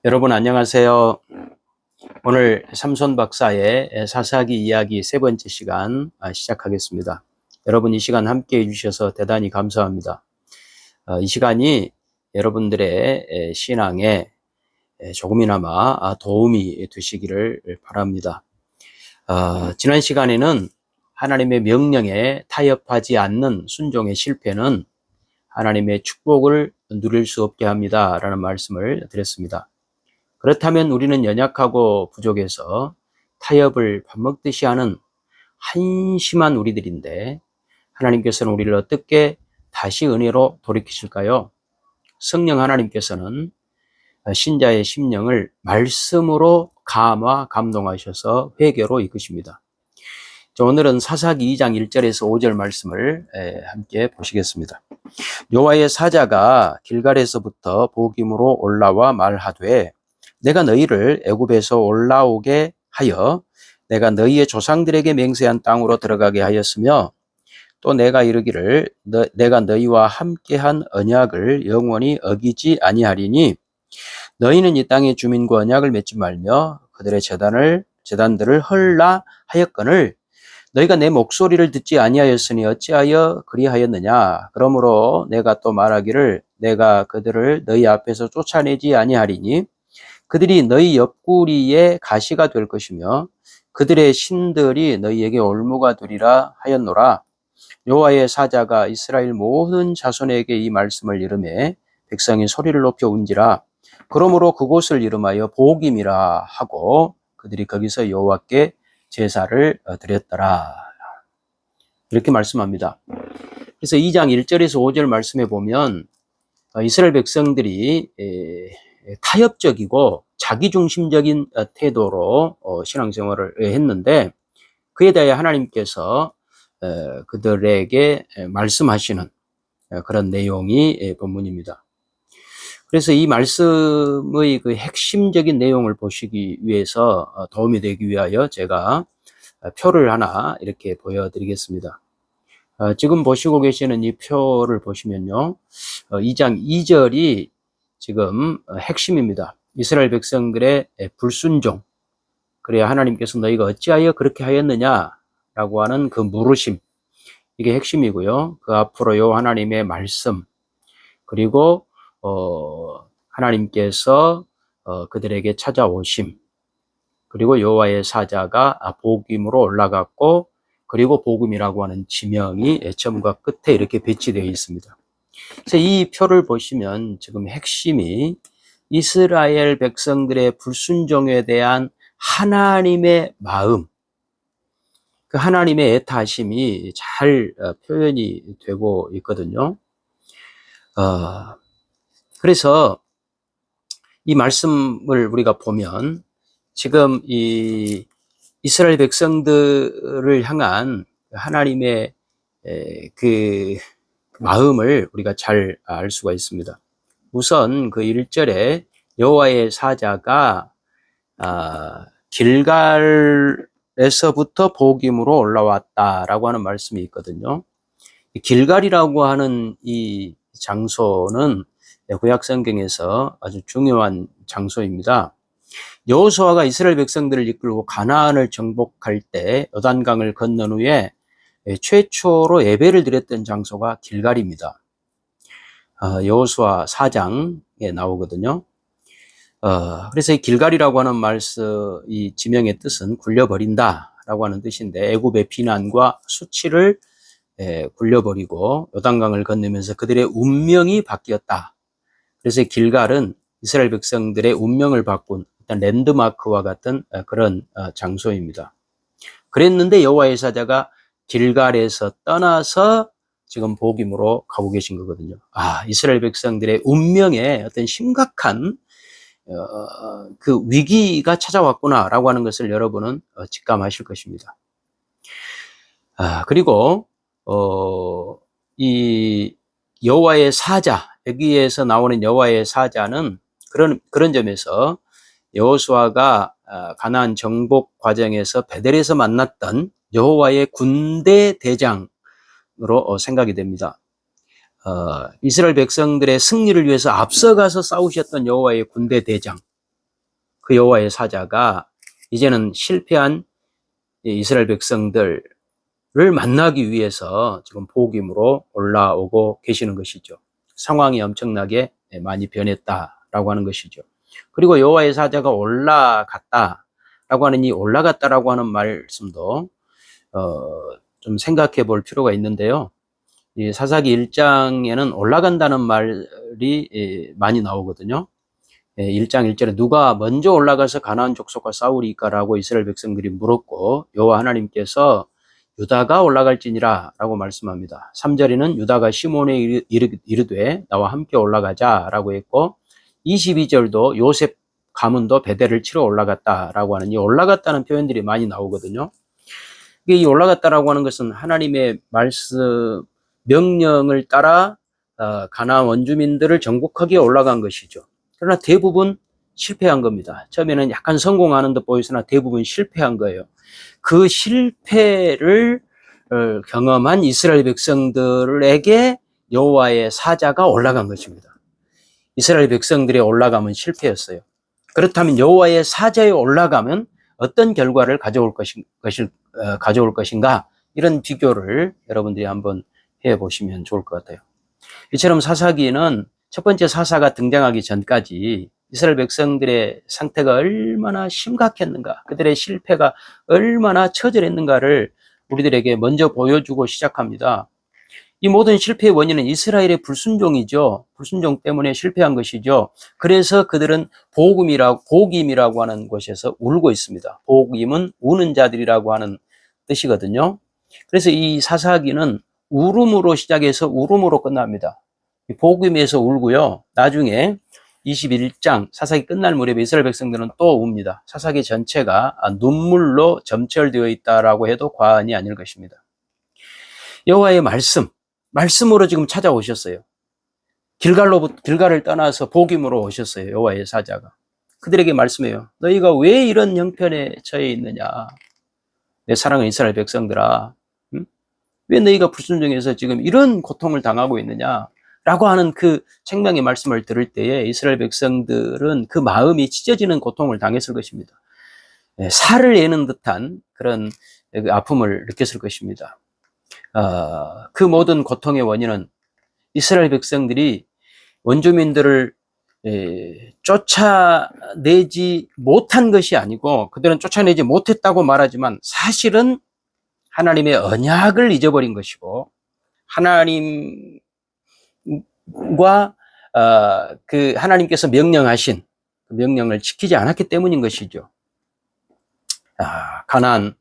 여러분 안녕하세요. 오늘 삼손 박사의 사사기 이야기 세 번째 시간 시작하겠습니다. 여러분 이 시간 함께 해주셔서 대단히 감사합니다. 이 시간이 여러분들의 신앙에 조금이나마 도움이 되시기를 바랍니다. 지난 시간에는 하나님의 명령에 타협하지 않는 순종의 실패는 하나님의 축복을 누릴 수 없게 합니다 라는 말씀을 드렸습니다. 그렇다면 우리는 연약하고 부족해서 타협을 밥 먹듯이 하는 한심한 우리들인데 하나님께서는 우리를 어떻게 다시 은혜로 돌이키실까요? 성령 하나님께서는 신자의 심령을 말씀으로 감화 감동하셔서 회개로 이끄십니다. 오늘은 사사기 2장 1절에서 5절 말씀을 함께 보시겠습니다. 여호와의 사자가 길갈에서부터 보김으로 올라와 말하되 내가 너희를 애굽에서 올라오게 하여 내가 너희의 조상들에게 맹세한 땅으로 들어가게 하였으며 또 내가 이르기를 내가 너희와 함께한 언약을 영원히 어기지 아니하리니 너희는 이 땅의 주민과 언약을 맺지 말며 그들의 제단들을 헐라 하였거늘 너희가 내 목소리를 듣지 아니하였으니 어찌하여 그리하였느냐. 그러므로 내가 또 말하기를 내가 그들을 너희 앞에서 쫓아내지 아니하리니 그들이 너희 옆구리에 가시가 될 것이며 그들의 신들이 너희에게 올무가 되리라 하였노라. 여호와의 사자가 이스라엘 모든 자손에게 이 말씀을 이르매 백성이 소리를 높여 운지라. 그러므로 그곳을 이름하여 보김이라 하고 그들이 거기서 여호와께 제사를 드렸더라. 이렇게 말씀합니다. 그래서 2장 1절에서 5절 말씀해 보면 이스라엘 백성들이 타협적이고 자기중심적인 태도로 신앙생활을 했는데 그에 대해 하나님께서 그들에게 말씀하시는 그런 내용이 본문입니다. 그래서 이 말씀의 그 핵심적인 내용을 보시기 위해서 도움이 되기 위하여 제가 표를 하나 이렇게 보여드리겠습니다. 지금 보시고 계시는 이 표를 보시면요. 2장 2절이 지금 핵심입니다. 이스라엘 백성들의 불순종. 그래야 하나님께서 너희가 어찌하여 그렇게 하였느냐라고 하는 그 물으심. 이게 핵심이고요. 그 앞으로 요 하나님의 말씀. 그리고 하나님께서 그들에게 찾아오심. 그리고 여호와의 사자가 보김으로 올라갔고 그리고 복음이라고 하는 지명이 처음과 끝에 이렇게 배치되어 있습니다. 그래서 이 표를 보시면 지금 핵심이 이스라엘 백성들의 불순종에 대한 하나님의 마음, 그 하나님의 애타심이 잘 표현이 되고 있거든요. 그래서 이 말씀을 우리가 보면 지금 이 이스라엘 백성들을 향한 하나님의 그 마음을 우리가 잘 알 수가 있습니다. 우선 그 1절에 여호와의 사자가 길갈에서부터 보김으로 올라왔다라고 하는 말씀이 있거든요. 길갈이라고 하는 이 장소는 구약 성경에서 아주 중요한 장소입니다. 여호수아가 이스라엘 백성들을 이끌고 가나안을 정복할 때 요단강을 건넌 후에 최초로 예배를 드렸던 장소가 길갈입니다. 여호수아 4장에 나오거든요. 그래서 이 길갈이라고 하는 말씀, 이 지명의 뜻은 굴려버린다라고 하는 뜻인데 애굽의 비난과 수치를 굴려버리고 요단강을 건너면서 그들의 운명이 바뀌었다. 그래서 길갈은 이스라엘 백성들의 운명을 바꾼 랜드마크와 같은 그런 장소입니다. 그랬는데 여호와의 사자가 길갈에서 떠나서 지금 보김으로 가고 계신 거거든요. 이스라엘 백성들의 운명에 어떤 심각한 그 위기가 찾아왔구나라고 하는 것을 여러분은 직감하실 것입니다. 그리고 이 여호와의 사자, 여기에서 나오는 여호와의 사자는 그런 점에서 여호수아가 가나안 정복 과정에서 베델에서 만났던 여호와의 군대 대장으로 생각이 됩니다. 이스라엘 백성들의 승리를 위해서 앞서가서 싸우셨던 여호와의 군대 대장. 그 여호와의 사자가 이제는 실패한 이스라엘 백성들을 만나기 위해서 지금 복임으로 올라오고 계시는 것이죠. 상황이 엄청나게 많이 변했다라고 하는 것이죠. 그리고 여호와의 사자가 올라갔다라고 하는 이 올라갔다라고 하는 말씀도 좀 생각해 볼 필요가 있는데요. 이 사사기 1장에는 올라간다는 말이 많이 나오거든요. 1장 1절에 누가 먼저 올라가서 가나안 족속과 싸우리까라고 이스라엘 백성들이 물었고 여호와 하나님께서 유다가 올라갈지니라 라고 말씀합니다. 3절에는 유다가 시몬에 이르되 나와 함께 올라가자 라고 했고 22절도 요셉 가문도 베델을 치러 올라갔다라고 하는 이 올라갔다는 표현들이 많이 나오거든요. 이 올라갔다라고 하는 것은 하나님의 말씀 명령을 따라 가나안 원주민들을 정복하기에 올라간 것이죠. 그러나 대부분 실패한 겁니다. 처음에는 약간 성공하는 듯 보였으나 대부분 실패한 거예요. 그 실패를 경험한 이스라엘 백성들에게 여호와의 사자가 올라간 것입니다. 이스라엘 백성들의 올라감은 실패였어요. 그렇다면 여호와의 사자에 올라가면 어떤 결과를 가져올 것인가? 이런 비교를 여러분들이 한번 해보시면 좋을 것 같아요. 이처럼 사사기는 첫 번째 사사가 등장하기 전까지 이스라엘 백성들의 상태가 얼마나 심각했는가, 그들의 실패가 얼마나 처절했는가를 우리들에게 먼저 보여주고 시작합니다. 이 모든 실패의 원인은 이스라엘의 불순종이죠. 불순종 때문에 실패한 것이죠. 그래서 그들은 복임이라고 하는 곳에서 울고 있습니다. 복임은 우는 자들이라고 하는 뜻이거든요. 그래서 이 사사기는 울음으로 시작해서 울음으로 끝납니다. 복임에서 울고요. 나중에 21장 사사기 끝날 무렵에 이스라엘 백성들은 또 웁니다. 사사기 전체가 눈물로 점철되어 있다라고 해도 과언이 아닐 것입니다. 여호와의 말씀으로 지금 찾아오셨어요. 길갈을 떠나서 복임으로 오셨어요. 여호와의 사자가. 그들에게 말씀해요. 너희가 왜 이런 형편에 처해 있느냐. 내 사랑하는 이스라엘 백성들아. 왜 너희가 불순종해서 지금 이런 고통을 당하고 있느냐. 라고 하는 그 책망의 말씀을 들을 때에 이스라엘 백성들은 그 마음이 찢어지는 고통을 당했을 것입니다. 살을 내는 듯한 그런 아픔을 느꼈을 것입니다. 그 모든 고통의 원인은 이스라엘 백성들이 원주민들을 쫓아내지 못한 것이 아니고 그들은 쫓아내지 못했다고 말하지만 사실은 하나님의 언약을 잊어버린 것이고 하나님과 그 하나님께서 명령하신 그 명령을 지키지 않았기 때문인 것이죠. 가나안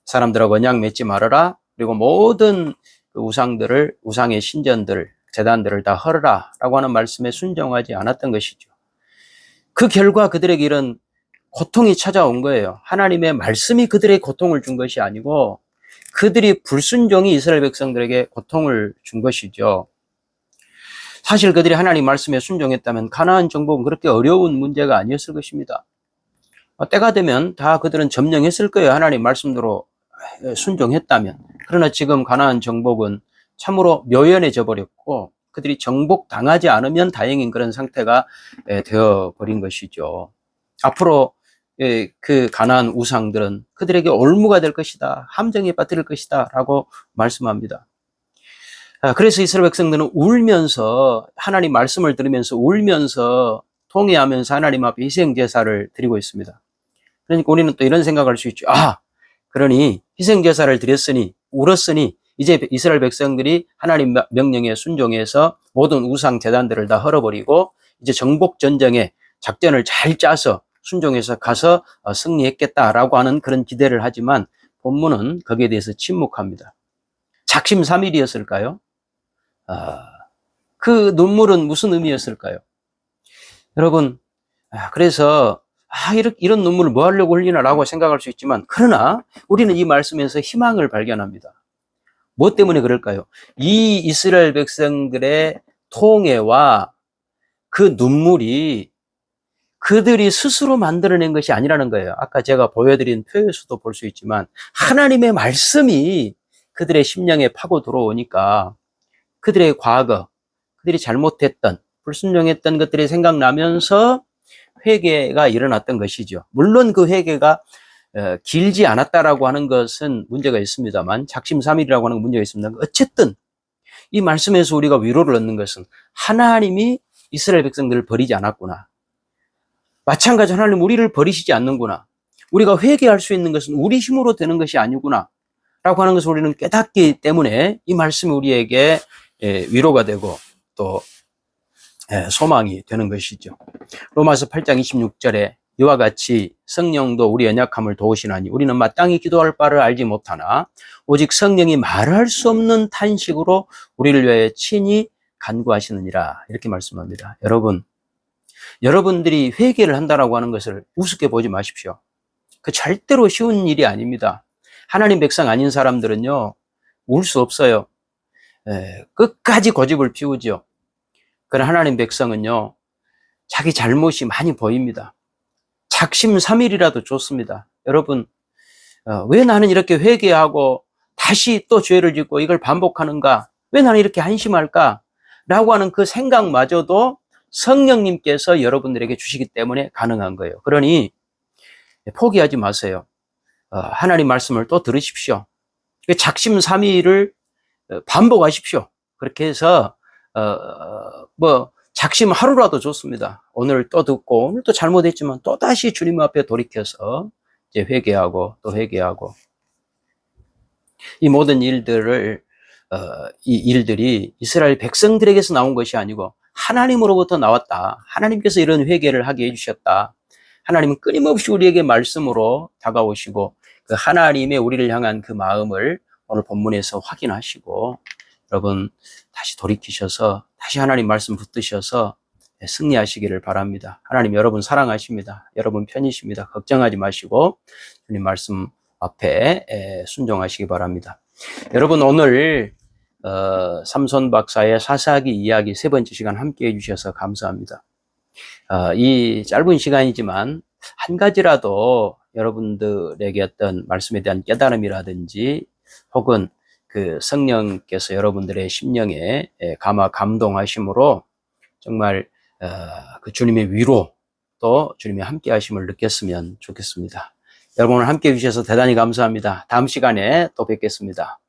사람들하고 언약 맺지 말아라. 그리고 모든 그 우상의 신전들, 제단들을 다 헐어라 라고 하는 말씀에 순종하지 않았던 것이죠. 그 결과 그들에게 이런 고통이 찾아온 거예요. 하나님의 말씀이 그들에게 고통을 준 것이 아니고 그들이 불순종이 이스라엘 백성들에게 고통을 준 것이죠. 사실 그들이 하나님 말씀에 순종했다면 가나안 정복은 그렇게 어려운 문제가 아니었을 것입니다. 때가 되면 다 그들은 점령했을 거예요. 하나님 말씀대로 순종했다면. 그러나 지금 가나안 정복은 참으로 묘연해져 버렸고 그들이 정복당하지 않으면 다행인 그런 상태가 되어버린 것이죠. 앞으로 그 가나안 우상들은 그들에게 올무가 될 것이다. 함정에 빠뜨릴 것이다. 라고 말씀합니다. 그래서 이스라엘 백성들은 울면서 하나님 말씀을 들으면서 울면서 통회하면서 하나님 앞에 희생제사를 드리고 있습니다. 그러니까 우리는 또 이런 생각을 할 수 있죠. 그러니 희생제사를 드렸으니 울었으니 이제 이스라엘 백성들이 하나님 명령에 순종해서 모든 우상 제단들을 다 헐어버리고 이제 정복 전쟁에 작전을 잘 짜서 순종해서 가서 승리했겠다라고 하는 그런 기대를 하지만 본문은 거기에 대해서 침묵합니다. 작심삼일이었을까요? 그 눈물은 무슨 의미였을까요? 여러분, 그래서 이런 눈물을 뭐 하려고 흘리나라고 생각할 수 있지만 그러나 우리는 이 말씀에서 희망을 발견합니다. 무엇 때문에 그럴까요? 이 이스라엘 백성들의 통해와 그 눈물이 그들이 스스로 만들어낸 것이 아니라는 거예요. 아까 제가 보여드린 표에서도 볼 수 있지만 하나님의 말씀이 그들의 심령에 파고 들어오니까 그들의 과거, 그들이 잘못했던, 불순종했던 것들이 생각나면서 회개가 일어났던 것이죠. 물론 그 회개가 길지 않았다라고 하는 것은 문제가 있습니다만, 작심삼일이라고 하는 건 문제가 있습니다. 어쨌든 이 말씀에서 우리가 위로를 얻는 것은 하나님이 이스라엘 백성들을 버리지 않았구나. 마찬가지로 하나님 우리를 버리시지 않는구나. 우리가 회개할 수 있는 것은 우리 힘으로 되는 것이 아니구나 라고 하는 것을 우리는 깨닫기 때문에 이 말씀이 우리에게 위로가 되고 또 소망이 되는 것이죠. 로마서 8장 26절에 이와 같이 성령도 우리 연약함을 도우시나니 우리는 마땅히 기도할 바를 알지 못하나 오직 성령이 말할 수 없는 탄식으로 우리를 위하여 친히 간구하시느니라, 이렇게 말씀합니다. 여러분들이 회개를 한다라고 하는 것을 우습게 보지 마십시오. 그 절대로 쉬운 일이 아닙니다. 하나님 백성 아닌 사람들은요, 울 수 없어요. 끝까지 고집을 피우죠. 그러나 하나님 백성은요, 자기 잘못이 많이 보입니다. 작심삼일이라도 좋습니다. 여러분, 왜 나는 이렇게 회개하고 다시 또 죄를 짓고 이걸 반복하는가? 왜 나는 이렇게 한심할까? 라고 하는 그 생각마저도 성령님께서 여러분들에게 주시기 때문에 가능한 거예요. 그러니 포기하지 마세요. 하나님 말씀을 또 들으십시오. 작심삼일을 반복하십시오. 그렇게 해서 작심 하루라도 좋습니다. 오늘 또 듣고 오늘 또 잘못했지만 또 다시 주님 앞에 돌이켜서 이제 회개하고 또 회개하고, 이 모든 일들을 이 일들이 이스라엘 백성들에게서 나온 것이 아니고 하나님으로부터 나왔다. 하나님께서 이런 회개를 하게 해주셨다. 하나님은 끊임없이 우리에게 말씀으로 다가오시고 그 하나님의 우리를 향한 그 마음을 오늘 본문에서 확인하시고, 여러분 다시 돌이키셔서 다시 하나님 말씀 붙드셔서 승리하시기를 바랍니다. 하나님 여러분 사랑하십니다. 여러분 편이십니다. 걱정하지 마시고 주님 말씀 앞에 순종하시기 바랍니다. 여러분 오늘 삼손 박사의 사사기 이야기 세 번째 시간 함께 해주셔서 감사합니다. 이 짧은 시간이지만 한 가지라도 여러분들에게 어떤 말씀에 대한 깨달음이라든지 혹은 그 성령께서 여러분들의 심령에 감동하심으로 정말 그 주님의 위로 또 주님의 함께 하심을 느꼈으면 좋겠습니다. 여러분 오늘 함께 해주셔서 대단히 감사합니다. 다음 시간에 또 뵙겠습니다.